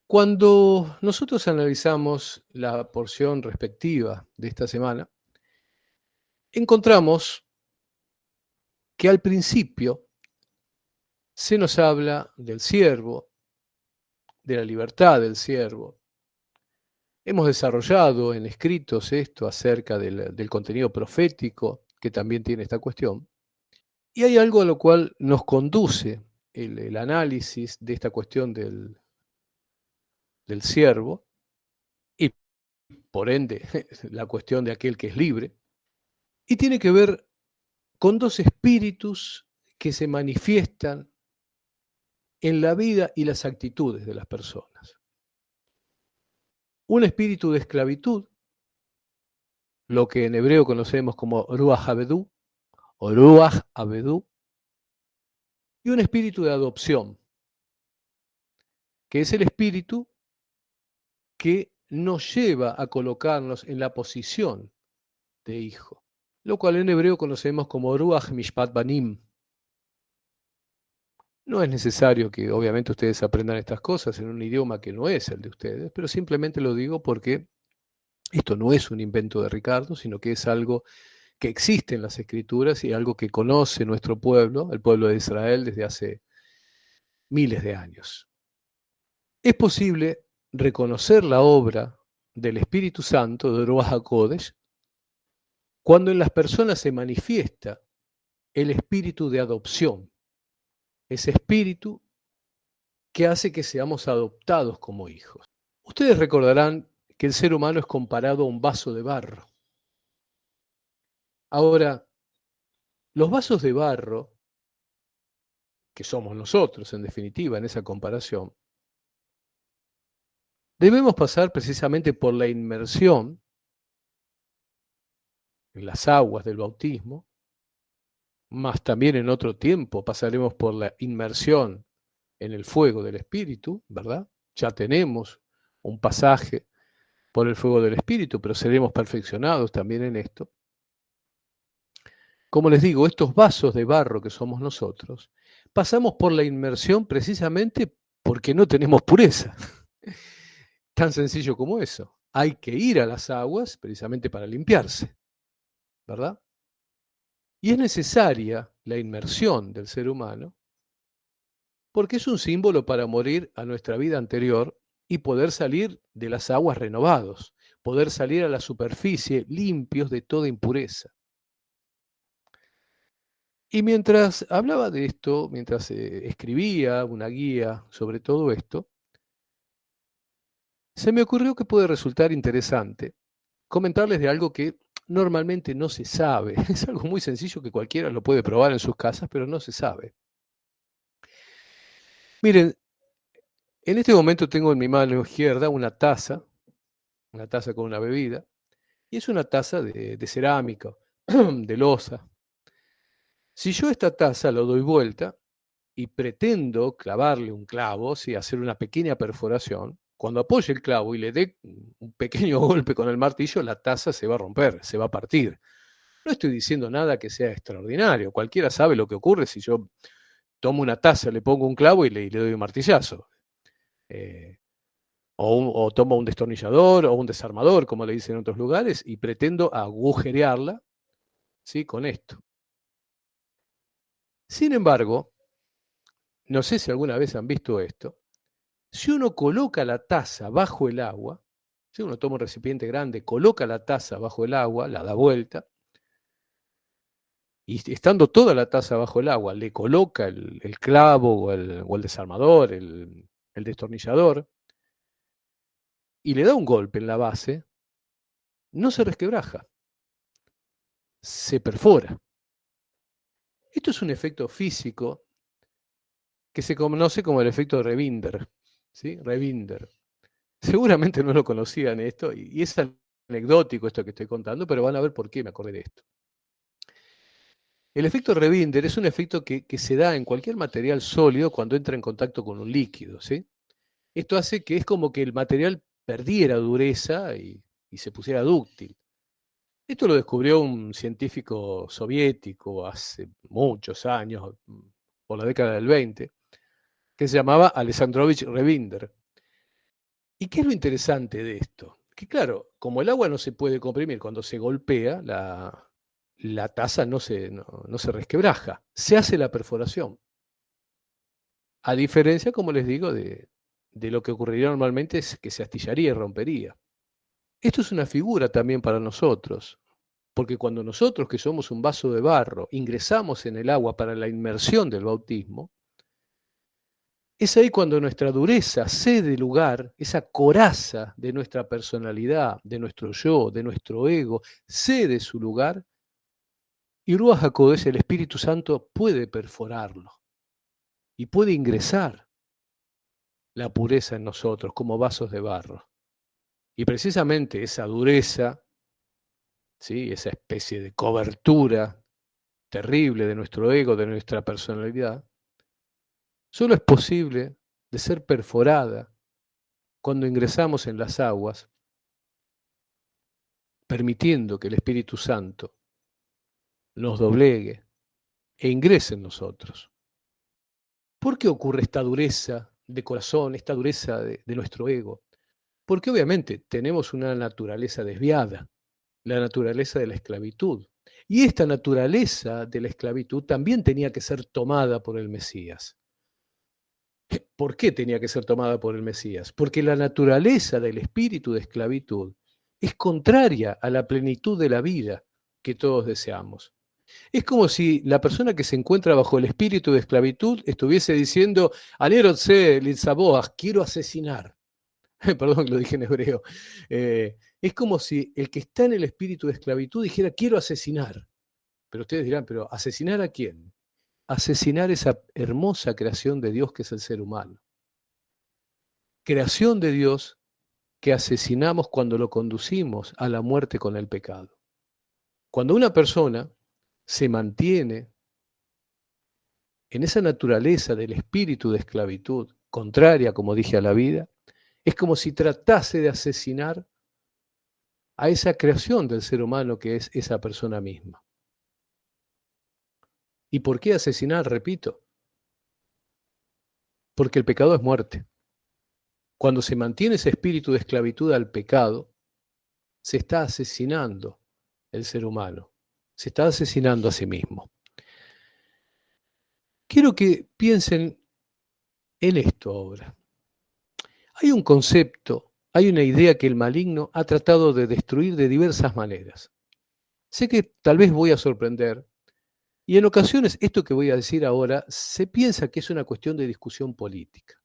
Cuando nosotros analizamos la porción respectiva de esta semana, encontramos que al principio se nos habla del siervo, de la libertad del siervo. Hemos desarrollado en escritos esto acerca del contenido profético que también tiene esta cuestión. Y hay algo a lo cual nos conduce el análisis de esta cuestión del siervo y por ende la cuestión de aquel que es libre. Y tiene que ver con dos espíritus que se manifiestan en la vida y las actitudes de las personas. Un espíritu de esclavitud, lo que en hebreo conocemos como Ruach Abedú, o Ruach Abedú, y un espíritu de adopción, que es el espíritu que nos lleva a colocarnos en la posición de hijo, lo cual en hebreo conocemos como Ruach Mishpat Banim. No es necesario que obviamente ustedes aprendan estas cosas en un idioma que no es el de ustedes, pero simplemente lo digo porque esto no es un invento de Ricardo, sino que es algo que existe en las Escrituras y algo que conoce nuestro pueblo, el pueblo de Israel, desde hace miles de años. Es posible reconocer la obra del Espíritu Santo, de Ruach HaKodesh, cuando en las personas se manifiesta el espíritu de adopción, ese espíritu que hace que seamos adoptados como hijos. Ustedes recordarán que el ser humano es comparado a un vaso de barro. Ahora, los vasos de barro, que somos nosotros en definitiva en esa comparación, debemos pasar precisamente por la inmersión en las aguas del bautismo, más también en otro tiempo pasaremos por la inmersión en el fuego del Espíritu, ¿verdad? Ya tenemos un pasaje por el fuego del Espíritu, pero seremos perfeccionados también en esto. Como les digo, estos vasos de barro que somos nosotros, pasamos por la inmersión precisamente porque no tenemos pureza. Tan sencillo como eso. Hay que ir a las aguas precisamente para limpiarse, ¿verdad? Y es necesaria la inmersión del ser humano porque es un símbolo para morir a nuestra vida anterior y poder salir de las aguas renovados, poder salir a la superficie limpios de toda impureza. Y mientras hablaba de esto, mientras escribía una guía sobre todo esto, se me ocurrió que puede resultar interesante comentarles de algo que normalmente no se sabe. Es algo muy sencillo que cualquiera lo puede probar en sus casas, pero no se sabe. Miren, en este momento tengo en mi mano izquierda una taza con una bebida, y es una taza de cerámica, de loza. Si yo esta taza la doy vuelta y pretendo clavarle un clavo, ¿sí? Hacer una pequeña perforación, cuando apoye el clavo y le dé un pequeño golpe con el martillo, la taza se va a romper, se va a partir. No estoy diciendo nada que sea extraordinario. Cualquiera sabe lo que ocurre si yo tomo una taza, le pongo un clavo y le doy un martillazo. O tomo un destornillador o un desarmador, como le dicen en otros lugares, y pretendo agujerearla, ¿sí? Con esto. Sin embargo, no sé si alguna vez han visto esto, si uno coloca la taza bajo el agua, si uno toma un recipiente grande, coloca la taza bajo el agua, la da vuelta, y estando toda la taza bajo el agua, le coloca el clavo o el desarmador, el destornillador, y le da un golpe en la base, no se resquebraja, se perfora. Esto es un efecto físico que se conoce como el efecto Rebinder, ¿sí? Rebinder. Seguramente no lo conocían esto, y es anecdótico esto que estoy contando, pero van a ver por qué me acordé de esto. El efecto Rebinder es un efecto que se da en cualquier material sólido cuando entra en contacto con un líquido, ¿sí? Esto hace que es como que el material perdiera dureza y se pusiera dúctil. Esto lo descubrió un científico soviético hace muchos años, por la década del 20, que se llamaba Alexandrovich Rebinder. ¿Y qué es lo interesante de esto? Que claro, como el agua no se puede comprimir, cuando se golpea, la taza no se resquebraja, se hace la perforación. A diferencia, como les digo, de lo que ocurriría normalmente es que se astillaría y rompería. Esto es una figura también para nosotros, porque cuando nosotros, que somos un vaso de barro, ingresamos en el agua para la inmersión del bautismo, es ahí cuando nuestra dureza cede lugar, esa coraza de nuestra personalidad, de nuestro yo, de nuestro ego, cede su lugar y Ruach HaKodesh, el Espíritu Santo, puede perforarlo y puede ingresar la pureza en nosotros como vasos de barro. Y precisamente esa dureza, ¿sí?, esa especie de cobertura terrible de nuestro ego, de nuestra personalidad, solo es posible de ser perforada cuando ingresamos en las aguas, permitiendo que el Espíritu Santo nos doblegue e ingrese en nosotros. ¿Por qué ocurre esta dureza de corazón, esta dureza de nuestro ego? Porque obviamente tenemos una naturaleza desviada, la naturaleza de la esclavitud. Y esta naturaleza de la esclavitud también tenía que ser tomada por el Mesías. ¿Por qué tenía que ser tomada por el Mesías? Porque la naturaleza del espíritu de esclavitud es contraria a la plenitud de la vida que todos deseamos. Es como si la persona que se encuentra bajo el espíritu de esclavitud estuviese diciendo, Anerotse Litzaboach, quiero asesinar. Perdón que lo dije en hebreo. Es como si el que está en el espíritu de esclavitud dijera, quiero asesinar. Pero ustedes dirán, ¿pero asesinar a quién? Asesinar esa hermosa creación de Dios que es el ser humano. Creación de Dios que asesinamos cuando lo conducimos a la muerte con el pecado. Cuando una persona se mantiene en esa naturaleza del espíritu de esclavitud, contraria, como dije, a la vida, es como si tratase de asesinar a esa creación del ser humano que es esa persona misma. ¿Y por qué asesinar? Repito, porque el pecado es muerte. Cuando se mantiene ese espíritu de esclavitud al pecado, se está asesinando el ser humano, se está asesinando a sí mismo. Quiero que piensen en esto ahora. Hay un concepto, hay una idea que el maligno ha tratado de destruir de diversas maneras. Sé que tal vez voy a sorprender, y en ocasiones esto que voy a decir ahora se piensa que es una cuestión de discusión política.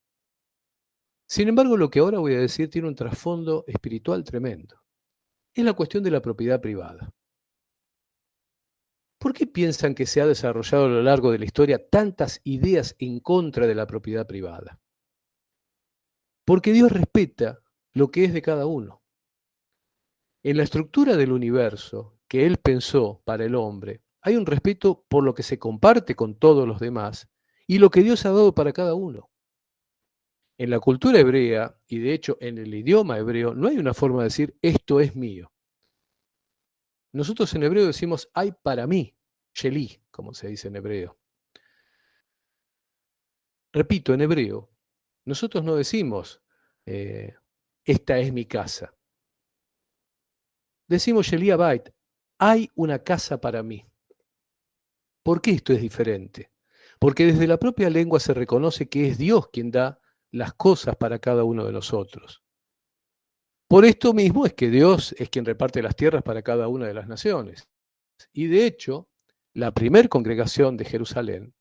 Sin embargo, lo que ahora voy a decir tiene un trasfondo espiritual tremendo. Es la cuestión de la propiedad privada. ¿Por qué piensan que se ha desarrollado a lo largo de la historia tantas ideas en contra de la propiedad privada? Porque Dios respeta lo que es de cada uno. En la estructura del universo que Él pensó para el hombre, hay un respeto por lo que se comparte con todos los demás y lo que Dios ha dado para cada uno. En la cultura hebrea, y de hecho en el idioma hebreo, no hay una forma de decir esto es mío. Nosotros en hebreo decimos hay para mí, sheli, como se dice en hebreo. Repito, en hebreo, nosotros no decimos esta es mi casa. Decimos sheli abayit, hay una casa para mí. ¿Por qué esto es diferente? Porque desde la propia lengua se reconoce que es Dios quien da las cosas para cada uno de nosotros. Por esto mismo es que Dios es quien reparte las tierras para cada una de las naciones. Y de hecho, la primer congregación de Jerusalén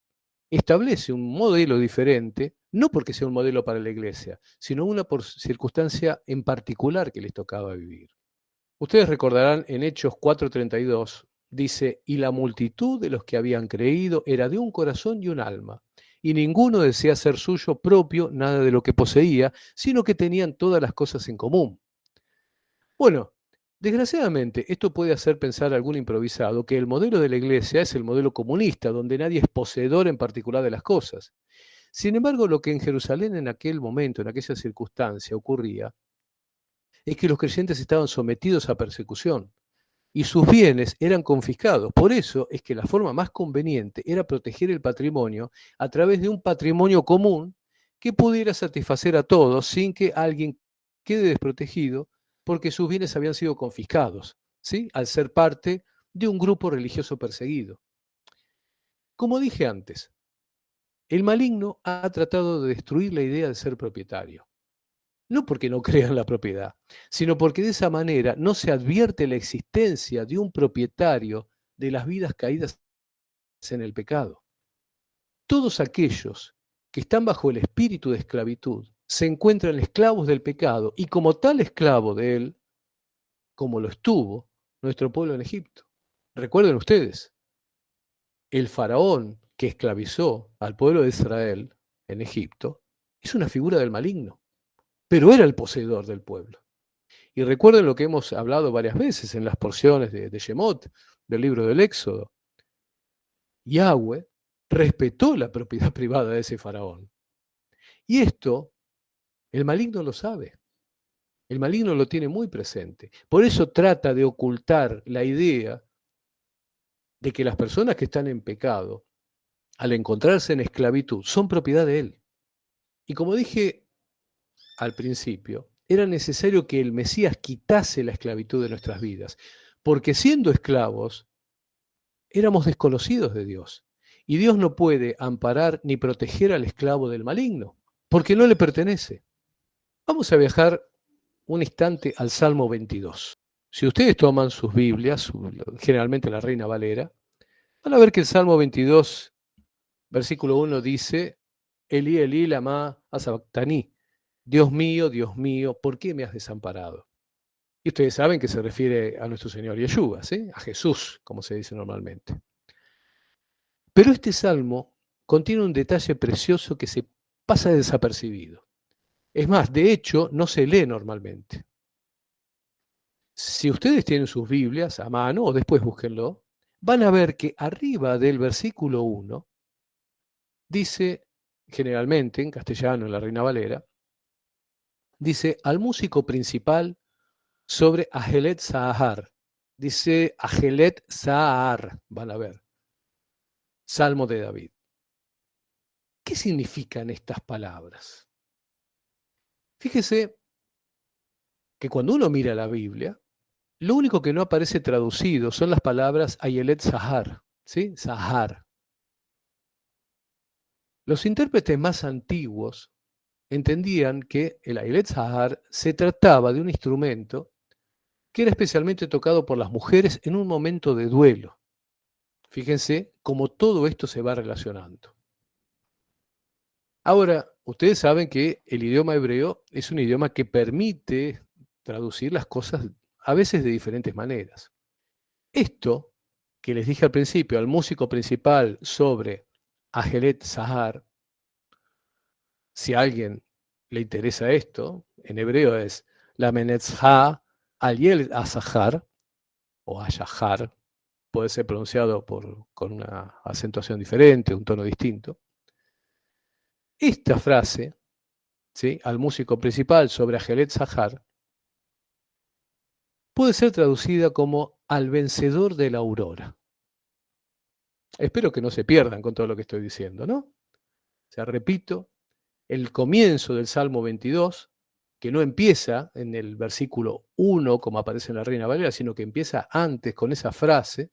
establece un modelo diferente, no porque sea un modelo para la iglesia, sino una por circunstancia en particular que les tocaba vivir. Ustedes recordarán en Hechos 4:32, dice, y la multitud de los que habían creído era de un corazón y un alma, y ninguno desea ser suyo propio nada de lo que poseía, sino que tenían todas las cosas en común. Bueno, desgraciadamente esto puede hacer pensar a algún improvisado que el modelo de la iglesia es el modelo comunista, donde nadie es poseedor en particular de las cosas. Sin embargo, lo que en Jerusalén en aquel momento, en aquella circunstancia, ocurría, es que los creyentes estaban sometidos a persecución y sus bienes eran confiscados. Por eso es que la forma más conveniente era proteger el patrimonio a través de un patrimonio común que pudiera satisfacer a todos sin que alguien quede desprotegido porque sus bienes habían sido confiscados, ¿sí? Al ser parte de un grupo religioso perseguido. Como dije antes, el maligno ha tratado de destruir la idea de ser propietario. No porque no crea en la propiedad, sino porque de esa manera no se advierte la existencia de un propietario de las vidas caídas en el pecado. Todos aquellos que están bajo el espíritu de esclavitud se encuentran esclavos del pecado y como tal esclavo de él, como lo estuvo nuestro pueblo en Egipto. Recuerden ustedes, el faraón que esclavizó al pueblo de Israel en Egipto es una figura del maligno, pero era el poseedor del pueblo. Y recuerden lo que hemos hablado varias veces en las porciones de Shemot, del libro del Éxodo. Yahweh respetó la propiedad privada de ese faraón. Y esto el maligno lo sabe. El maligno lo tiene muy presente. Por eso trata de ocultar la idea de que las personas que están en pecado, al encontrarse en esclavitud, son propiedad de él. Y como dije al principio, era necesario que el Mesías quitase la esclavitud de nuestras vidas, porque siendo esclavos, éramos desconocidos de Dios. Y Dios no puede amparar ni proteger al esclavo del maligno, porque no le pertenece. Vamos a viajar un instante al Salmo 22. Si ustedes toman sus Biblias, generalmente la Reina Valera, van a ver que el Salmo 22, versículo 1 dice, Elí, Elí, lama sabactani. Dios mío, ¿por qué me has desamparado? Y ustedes saben que se refiere a nuestro Señor Yeshua, ¿sí? A Jesús, como se dice normalmente. Pero este salmo contiene un detalle precioso que se pasa desapercibido. Es más, de hecho, no se lee normalmente. Si ustedes tienen sus Biblias a mano, o después búsquenlo, van a ver que arriba del versículo 1 dice, generalmente en castellano, en la Reina Valera, dice al músico principal sobre Ajelet Sahar. Dice Ajelet Sahar, van a ver. Salmo de David. ¿Qué significan estas palabras? Fíjese que cuando uno mira la Biblia, lo único que no aparece traducido son las palabras Ayelet Sahar, ¿sí? Sahar. Los intérpretes más antiguos entendían que el Ayelet Sahar se trataba de un instrumento que era especialmente tocado por las mujeres en un momento de duelo. Fíjense cómo todo esto se va relacionando. Ahora, ustedes saben que el idioma hebreo es un idioma que permite traducir las cosas a veces de diferentes maneras. Esto que les dije al principio, al músico principal sobre Ajelet Sahar, si a alguien le interesa esto, en hebreo es la Menetzha Aliel Asahar, o Ashahar, puede ser pronunciado con una acentuación diferente, un tono distinto. Esta frase, ¿sí? Al músico principal sobre Ajelet Sahar, puede ser traducida como al vencedor de la aurora. Espero que no se pierdan con todo lo que estoy diciendo, ¿no? O sea, repito, el comienzo del Salmo 22, que no empieza en el versículo 1 como aparece en la Reina Valera, sino que empieza antes con esa frase,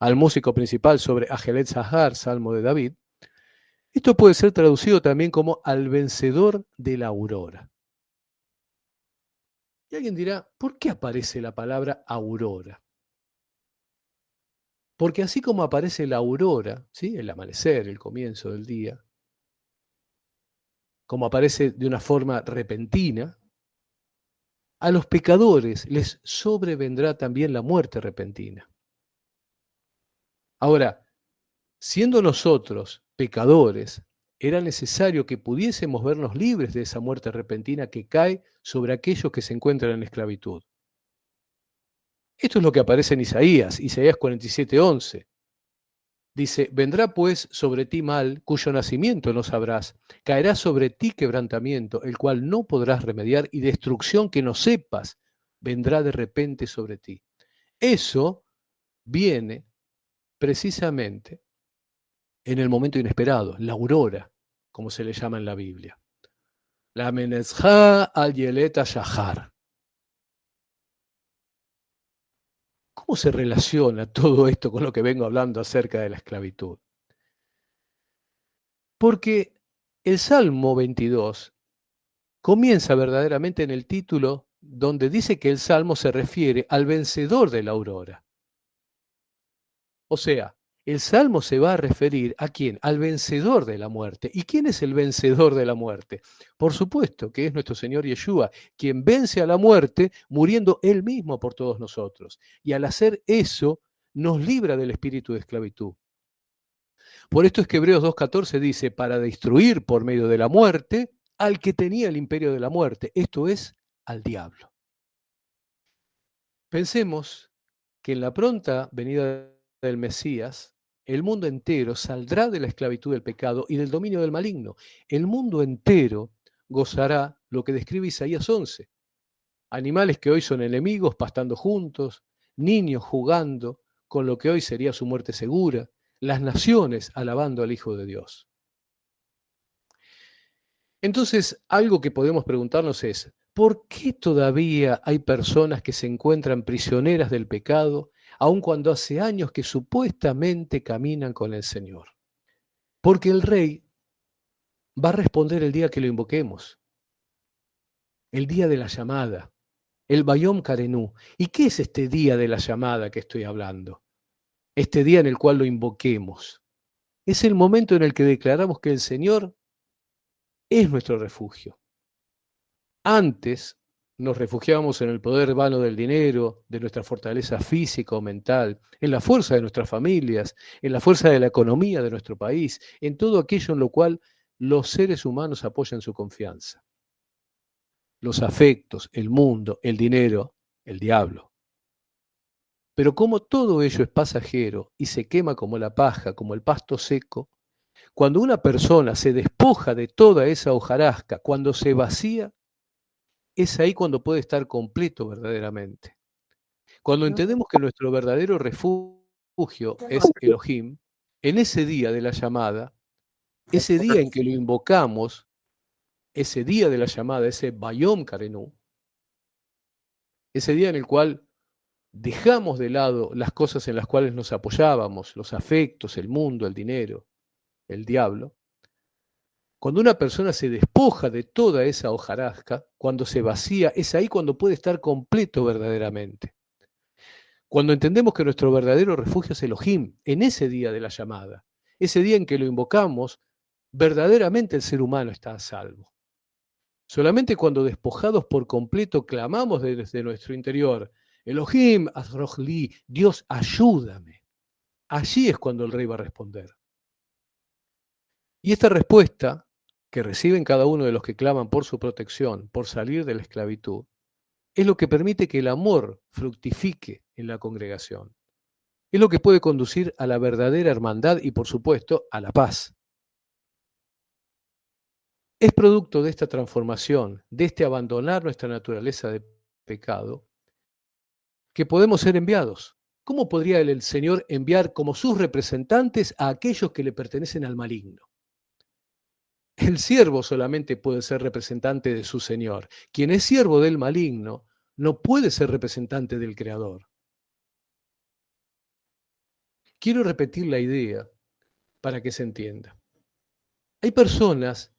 al músico principal sobre Ajelet Sahar, Salmo de David, esto puede ser traducido también como al vencedor de la aurora. Y alguien dirá, ¿por qué aparece la palabra aurora? Porque así como aparece la aurora, ¿sí? El amanecer, el comienzo del día, como aparece de una forma repentina, a los pecadores les sobrevendrá también la muerte repentina. Ahora, siendo nosotros pecadores, era necesario que pudiésemos vernos libres de esa muerte repentina que cae sobre aquellos que se encuentran en esclavitud. Esto es lo que aparece en Isaías 47:11. Dice, vendrá pues sobre ti mal, cuyo nacimiento no sabrás, caerá sobre ti quebrantamiento, el cual no podrás remediar, y destrucción que no sepas, vendrá de repente sobre ti. Eso viene precisamente en el momento inesperado, la aurora, como se le llama en la Biblia. La menezja al yeleta shahar. ¿Cómo se relaciona todo esto con lo que vengo hablando acerca de la esclavitud? Porque el Salmo 22 comienza verdaderamente en el título donde dice que el Salmo se refiere al vencedor de la aurora. O sea, el Salmo se va a referir ¿a quién? Al vencedor de la muerte. ¿Y quién es el vencedor de la muerte? Por supuesto que es nuestro Señor Yeshua, quien vence a la muerte muriendo Él mismo por todos nosotros. Y al hacer eso, nos libra del espíritu de esclavitud. Por esto es que Hebreos 2.14 dice, para destruir por medio de la muerte al que tenía el imperio de la muerte, esto es, al diablo. Pensemos que en la pronta venida del Mesías, el mundo entero saldrá de la esclavitud del pecado y del dominio del maligno. El mundo entero gozará lo que describe Isaías 11. Animales que hoy son enemigos pastando juntos, niños jugando con lo que hoy sería su muerte segura, las naciones alabando al Hijo de Dios. Entonces, algo que podemos preguntarnos es, ¿por qué todavía hay personas que se encuentran prisioneras del pecado, aun cuando hace años que supuestamente caminan con el Señor? Porque el Rey va a responder el día que lo invoquemos, el día de la llamada, el Bayom Karenú. ¿Y qué es este día de la llamada que estoy hablando? Este día en el cual lo invoquemos. Es el momento en el que declaramos que el Señor es nuestro refugio. Antes nos refugiábamos en el poder vano del dinero, de nuestra fortaleza física o mental, en la fuerza de nuestras familias, en la fuerza de la economía de nuestro país, en todo aquello en lo cual los seres humanos apoyan su confianza. Los afectos, el mundo, el dinero, el diablo. Pero como todo ello es pasajero y se quema como la paja, como el pasto seco, cuando una persona se despoja de toda esa hojarasca, cuando se vacía, es ahí cuando puede estar completo verdaderamente. Cuando entendemos que nuestro verdadero refugio es Elohim, en ese día de la llamada, ese día en que lo invocamos, ese día de la llamada, ese Bayom Karenú, ese día en el cual dejamos de lado las cosas en las cuales nos apoyábamos, los afectos, el mundo, el dinero, el diablo, cuando una persona se despoja de toda esa hojarasca, cuando se vacía, es ahí cuando puede estar completo verdaderamente. Cuando entendemos que nuestro verdadero refugio es Elohim, en ese día de la llamada, ese día en que lo invocamos, verdaderamente el ser humano está a salvo. Solamente cuando despojados por completo clamamos desde nuestro interior, Elohim, Azrohli, Dios, ayúdame. Allí es cuando el Rey va a responder. Y esta respuesta que reciben cada uno de los que claman por su protección, por salir de la esclavitud, es lo que permite que el amor fructifique en la congregación. Es lo que puede conducir a la verdadera hermandad y, por supuesto, a la paz. Es producto de esta transformación, de este abandonar nuestra naturaleza de pecado, que podemos ser enviados. ¿Cómo podría el Señor enviar como sus representantes a aquellos que le pertenecen al maligno? El siervo solamente puede ser representante de su Señor. Quien es siervo del maligno no puede ser representante del Creador. Quiero repetir la idea para que se entienda. Hay personas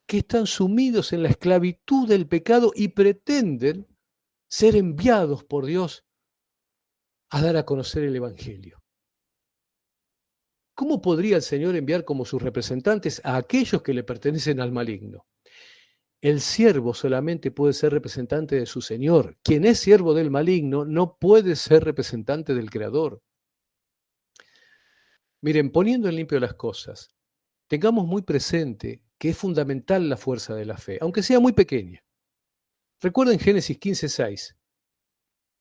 que están sumidos en la esclavitud del pecado y pretenden ser enviados por Dios a dar a conocer el Evangelio. ¿Cómo podría el Señor enviar como sus representantes a aquellos que le pertenecen al maligno? El siervo solamente puede ser representante de su Señor. Quien es siervo del maligno no puede ser representante del Creador. Miren, poniendo en limpio las cosas, tengamos muy presente que es fundamental la fuerza de la fe, aunque sea muy pequeña. Recuerden Génesis 15:6,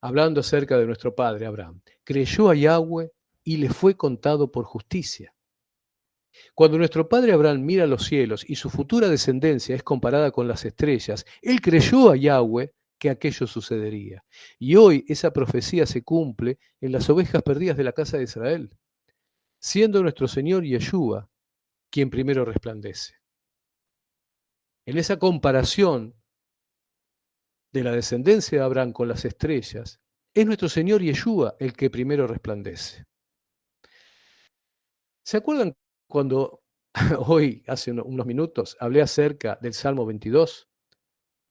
hablando acerca de nuestro padre Abraham. Creyó a Yahweh y le fue contado por justicia. Cuando nuestro padre Abraham mira los cielos y su futura descendencia es comparada con las estrellas, él creyó a Yahweh que aquello sucedería. Y hoy esa profecía se cumple en las ovejas perdidas de la casa de Israel, siendo nuestro Señor Yeshua quien primero resplandece. En esa comparación de la descendencia de Abraham con las estrellas, es nuestro Señor Yeshua el que primero resplandece. ¿Se acuerdan cuando hoy, hace unos minutos, hablé acerca del Salmo 22?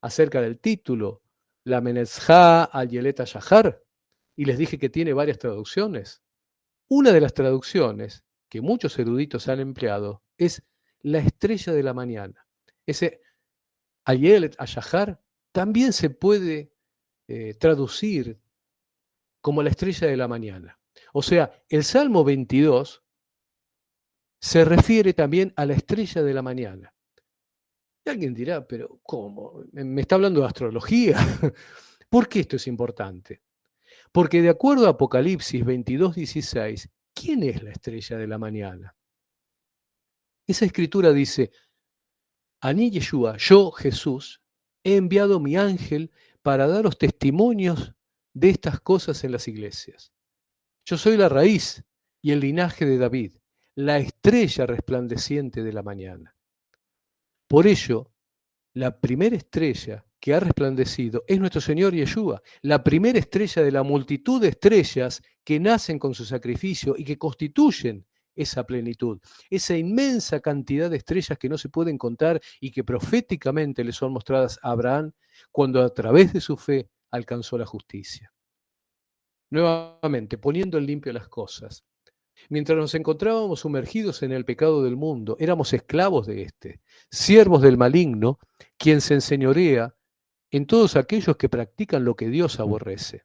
Acerca del título, la Menezja al Yeleta Shahar, y les dije que tiene varias traducciones. Una de las traducciones que muchos eruditos han empleado es la estrella de la mañana. Ese Ayelet Ashahar también se puede traducir como la estrella de la mañana. O sea, el Salmo 22 se refiere también a la estrella de la mañana. Y alguien dirá, pero ¿cómo? ¿Me está hablando de astrología? ¿Por qué esto es importante? Porque de acuerdo a Apocalipsis 22:16, ¿quién es la estrella de la mañana? Esa escritura dice, Ani Yeshua, yo Jesús, he enviado mi ángel para daros testimonios de estas cosas en las iglesias. Yo soy la raíz y el linaje de David, la estrella resplandeciente de la mañana. Por ello, la primera estrella que ha resplandecido es nuestro Señor Yeshua, la primera estrella de la multitud de estrellas que nacen con su sacrificio y que constituyen esa plenitud, esa inmensa cantidad de estrellas que no se pueden contar y que proféticamente le son mostradas a Abraham cuando a través de su fe alcanzó la justicia. Nuevamente, poniendo en limpio las cosas. Mientras nos encontrábamos sumergidos en el pecado del mundo, éramos esclavos de éste, siervos del maligno, quien se enseñorea en todos aquellos que practican lo que Dios aborrece.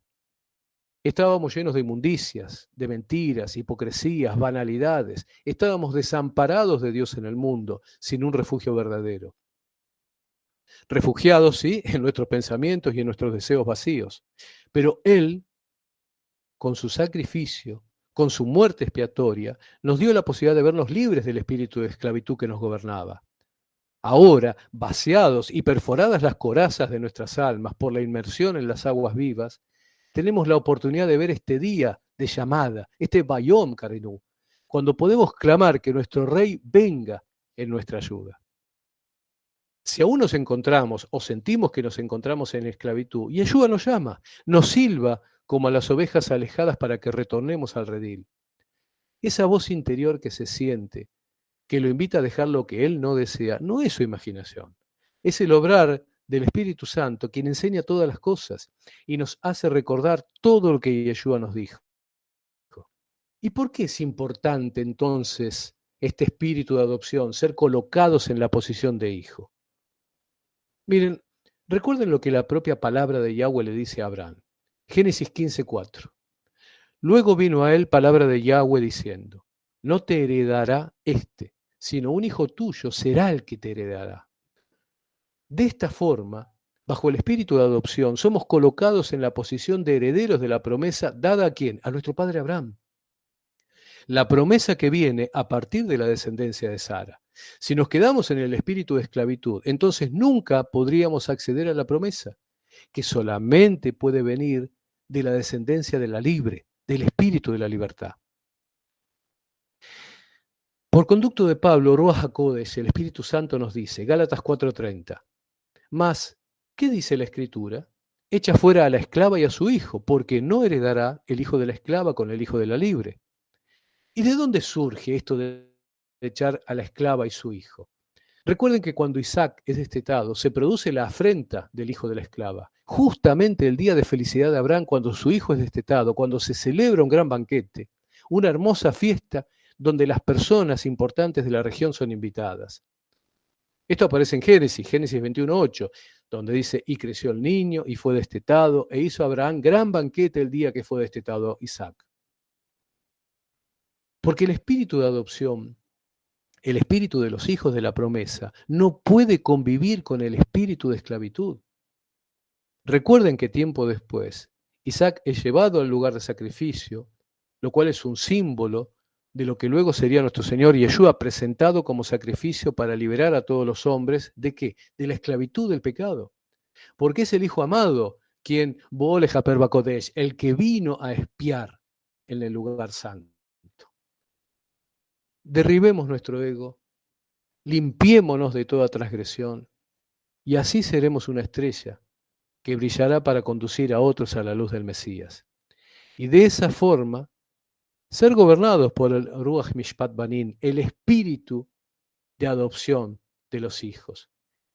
Estábamos llenos de inmundicias, de mentiras, hipocresías, banalidades. Estábamos desamparados de Dios en el mundo, sin un refugio verdadero. Refugiados, sí, en nuestros pensamientos y en nuestros deseos vacíos. Pero Él, con su sacrificio, con su muerte expiatoria, nos dio la posibilidad de vernos libres del espíritu de esclavitud que nos gobernaba. Ahora, vaciados y perforadas las corazas de nuestras almas por la inmersión en las aguas vivas, tenemos la oportunidad de ver este día de llamada, este Bayom Karinú, cuando podemos clamar que nuestro Rey venga en nuestra ayuda. Si aún nos encontramos o sentimos que nos encontramos en esclavitud, Yeshua nos llama, nos silba como a las ovejas alejadas para que retornemos al redil. Esa voz interior que se siente, que lo invita a dejar lo que él no desea, no es su imaginación, es el obrar del Espíritu Santo, quien enseña todas las cosas y nos hace recordar todo lo que Yeshua nos dijo. ¿Y por qué es importante entonces este espíritu de adopción, ser colocados en la posición de hijo? Miren, recuerden lo que la propia palabra de Yahweh le dice a Abraham. Génesis 15:4. Luego vino a él palabra de Yahweh diciendo, no te heredará este, sino un hijo tuyo será el que te heredará. De esta forma, bajo el espíritu de adopción, somos colocados en la posición de herederos de la promesa dada a quién? A nuestro padre Abraham. La promesa que viene a partir de la descendencia de Sara. Si nos quedamos en el espíritu de esclavitud, entonces nunca podríamos acceder a la promesa, que solamente puede venir de la descendencia de la libre, del espíritu de la libertad. Por conducto de Pablo, Ruach HaKodesh, el Espíritu Santo nos dice, Gálatas 4:30, mas, ¿qué dice la Escritura? Echa fuera a la esclava y a su hijo, porque no heredará el hijo de la esclava con el hijo de la libre. ¿Y de dónde surge esto de echar a la esclava y su hijo? Recuerden que cuando Isaac es destetado, se produce la afrenta del hijo de la esclava. Justamente el día de felicidad de Abraham, cuando su hijo es destetado, cuando se celebra un gran banquete, una hermosa fiesta donde las personas importantes de la región son invitadas. Esto aparece en Génesis 21:8, donde dice, y creció el niño y fue destetado, e hizo Abraham gran banquete el día que fue destetado Isaac. Porque el espíritu de adopción, el espíritu de los hijos de la promesa, no puede convivir con el espíritu de esclavitud. Recuerden que tiempo después, Isaac es llevado al lugar de sacrificio, lo cual es un símbolo de lo que luego sería nuestro Señor Yeshua presentado como sacrificio para liberar a todos los hombres, ¿de qué? De la esclavitud del pecado. Porque es el Hijo amado quien, Boole Japer Bakodesh, el que vino a expiar en el lugar santo. Derribemos nuestro ego, limpiémonos de toda transgresión, Y así seremos una estrella que brillará para conducir a otros a la luz del Mesías. Y de esa forma, ser gobernados por el Ruach Mishpat Banin, el espíritu de adopción de los hijos,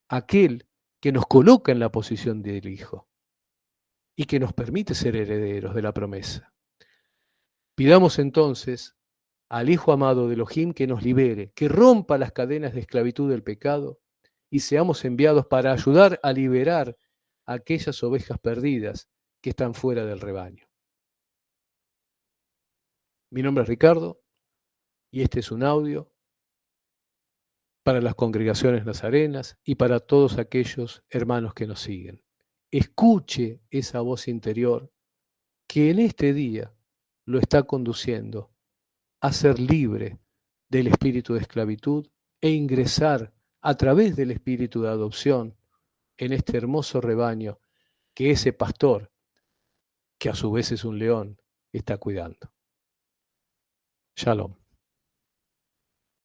aquel que nos coloca en la posición del hijo y que nos permite ser herederos de la promesa. Pidamos entonces al Hijo amado de Elohim que nos libere, que rompa las cadenas de esclavitud del pecado y seamos enviados para ayudar a liberar a aquellas ovejas perdidas que están fuera del rebaño. Mi nombre es Ricardo y este es un audio para las congregaciones nazarenas y para todos aquellos hermanos que nos siguen. Escuche esa voz interior que en este día lo está conduciendo a ser libre del espíritu de esclavitud e ingresar a través del espíritu de adopción en este hermoso rebaño que ese pastor, que a su vez es un león, está cuidando. Shalom.